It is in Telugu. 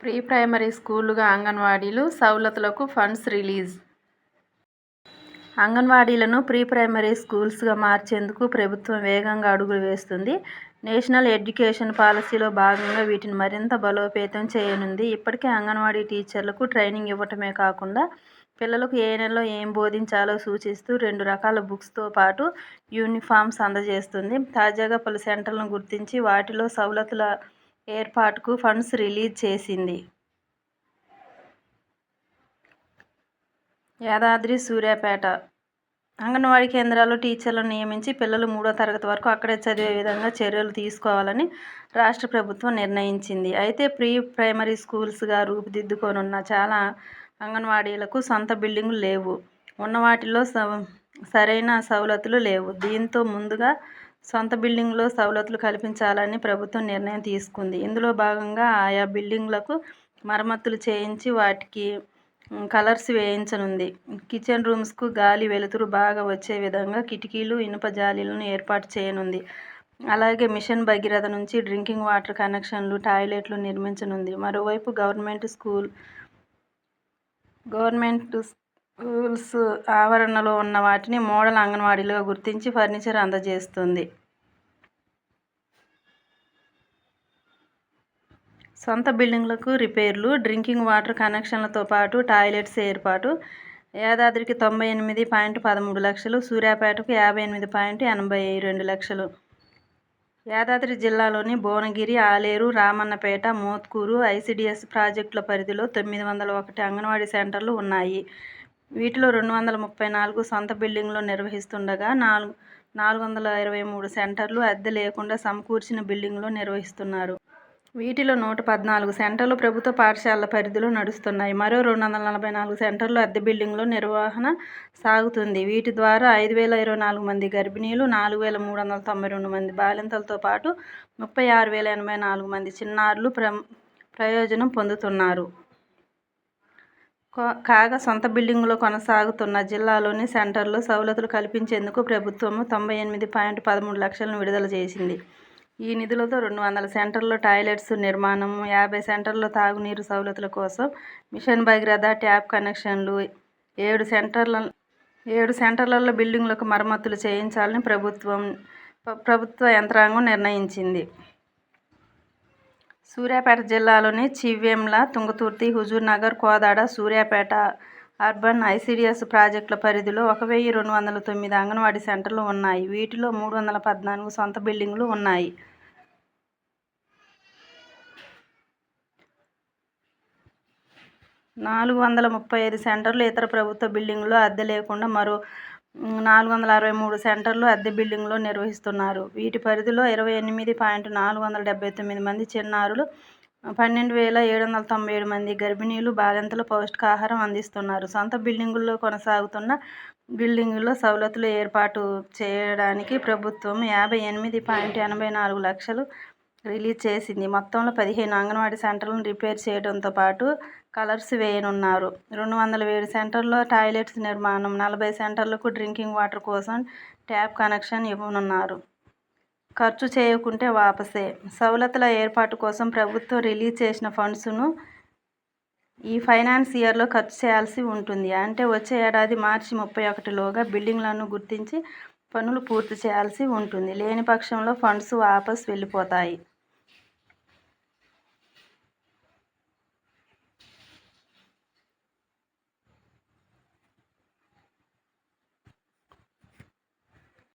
ప్రీ ప్రైమరీ స్కూలుగా అంగన్వాడీలు సవలతులకు ఫండ్స్ రిలీజ్. అంగన్వాడీలను ప్రీ ప్రైమరీ స్కూల్స్గా మార్చేందుకు ప్రభుత్వం వేగంగా అడుగులు వేస్తుంది. నేషనల్ ఎడ్యుకేషన్ పాలసీలో భాగంగా వీటిని మరింత బలోపేతం చేయనుంది. ఇప్పటికే అంగన్వాడీ టీచర్లకు ట్రైనింగ్ ఇవ్వటమే కాకుండా పిల్లలకు ఏ నెలలో ఏం బోధించాలో సూచిస్తూ 2 రకాల బుక్స్తో పాటు యూనిఫామ్స్ అందజేస్తుంది. తాజాగా పలు సెంటర్లను గుర్తించి వాటిలో సవలతుల ఏర్పాటుకు ఫండ్స్ రిలీజ్ చేసింది. యాదాద్రి, సూర్యాపేట అంగన్వాడీ కేంద్రాల్లో టీచర్లను నియమించి పిల్లలు 3వ తరగతి వరకు అక్కడే చదివే విధంగా చర్యలు తీసుకోవాలని రాష్ట్ర ప్రభుత్వం నిర్ణయించింది. అయితే ప్రీ ప్రైమరీ స్కూల్స్గా రూపుదిద్దుకోనున్న చాలా అంగన్వాడీలకు సొంత బిల్డింగులు లేవు. ఉన్న వాటిల్లో సరైన సవలతులు లేవు. దీంతో ముందుగా సొంత బిల్డింగులో సవలతులు కల్పించాలని ప్రభుత్వం నిర్ణయం తీసుకుంది. ఇందులో భాగంగా ఆయా బిల్డింగులకు మరమ్మతులు చేయించి వాటికి కలర్స్ వేయించనుంది. కిచెన్ రూమ్స్కు గాలి, వెలుతురు బాగా వచ్చే విధంగా కిటికీలు, ఇనుప జాలీలను ఏర్పాటు చేయనుంది. అలాగే మిషన్ భగీరథ నుంచి డ్రింకింగ్ వాటర్ కనెక్షన్లు, టాయిలెట్లు నిర్మించనుంది. మరోవైపు గవర్నమెంట్ స్కూల్స్ ఆవరణలో ఉన్న వాటిని మోడల్ అంగన్వాడీలుగా గుర్తించి ఫర్నిచర్ అందజేస్తుంది. సొంత బిల్డింగులకు రిపేర్లు, డ్రింకింగ్ వాటర్ కనెక్షన్లతో పాటు టాయిలెట్స్ ఏర్పాటు. యాదాద్రికి 98.13 లక్షలు, సూర్యాపేటకు 58.82 లక్షలు. యాదాద్రి జిల్లాలోని భువనగిరి, ఆలేరు, రామన్నపేట, మోత్కూరు ఐసిడిఎస్ ప్రాజెక్టుల పరిధిలో 901 అంగన్వాడీ సెంటర్లు ఉన్నాయి. వీటిలో 234 సొంత బిల్డింగులు నిర్వహిస్తుండగా 423 సెంటర్లు అద్దె లేకుండా సమకూర్చిన బిల్డింగులు నిర్వహిస్తున్నారు. వీటిలో 114 సెంటర్లు ప్రభుత్వ పాఠశాలల పరిధిలో నడుస్తున్నాయి. మరో 244 సెంటర్లు అద్దె బిల్డింగులో నిర్వహణ సాగుతుంది. వీటి ద్వారా 5,024 మంది గర్భిణీలు, 4,392 మంది బాలింతలతో పాటు 36,084 మంది చిన్నారులు ప్రయోజనం పొందుతున్నారు. కాగా సొంత బిల్డింగులో కొనసాగుతున్న జిల్లాలోని సెంటర్లో సవలతులు కల్పించేందుకు ప్రభుత్వం 98.13 లక్షలను విడుదల చేసింది. ఈ నిధులతో 200 సెంటర్లలో టాయిలెట్స్ నిర్మాణం, 50 సెంటర్లలో తాగునీరు సవలతుల కోసం మిషన్ భగీరథ ట్యాప్ కనెక్షన్లు, 7 సెంటర్లలో బిల్డింగులకు మరమ్మతులు చేయించాలని ప్రభుత్వ యంత్రాంగం నిర్ణయించింది. సూర్యాపేట జిల్లాలోని చివ్వేంల, తుంగతుర్తి, హుజూర్నగర్, కోదాడ, సూర్యాపేట అర్బన్ ఐసిడిఎస్ ప్రాజెక్టుల పరిధిలో 1,209 అంగన్వాడీ సెంటర్లు ఉన్నాయి. వీటిలో 314 సొంత బిల్డింగులు ఉన్నాయి. 435 సెంటర్లు ఇతర ప్రభుత్వ బిల్డింగుల్లో అద్దె లేకుండా మరో 463 సెంటర్లు అద్దె బిల్డింగులో నిర్వహిస్తున్నారు. వీటి పరిధిలో 28.479 మంది చిన్నారులు, 12,797 మంది గర్భిణీలు, బాలింతలు పౌష్టికాహారం అందిస్తున్నారు. సొంత బిల్డింగుల్లో కొనసాగుతున్న బిల్డింగుల్లో సవలతులు ఏర్పాటు చేయడానికి ప్రభుత్వం 58.84 లక్షలు రిలీజ్ చేసింది. మొత్తంలో 15 అంగన్వాడీ సెంటర్లను రిపేర్ చేయడంతో పాటు కలర్స్ వేయనున్నారు. 207 సెంటర్లలో టాయిలెట్స్ నిర్మాణం, 40 సెంటర్లకు డ్రింకింగ్ వాటర్ కోసం ట్యాప్ కనెక్షన్ ఇవ్వనున్నారు. ఖర్చు చేయకుంటే వాపసే. సవలతుల ఏర్పాటు కోసం ప్రభుత్వం రిలీజ్ చేసిన ఫండ్స్ను ఈ ఫైనాన్స్ ఇయర్లో ఖర్చు చేయాల్సి ఉంటుంది. అంటే వచ్చే ఏడాది మార్చి 31లోగా బిల్డింగులను గుర్తించి పనులు పూర్తి చేయాల్సి ఉంటుంది. లేని పక్షంలో ఫండ్స్ వాపస్ వెళ్లిపోతాయి.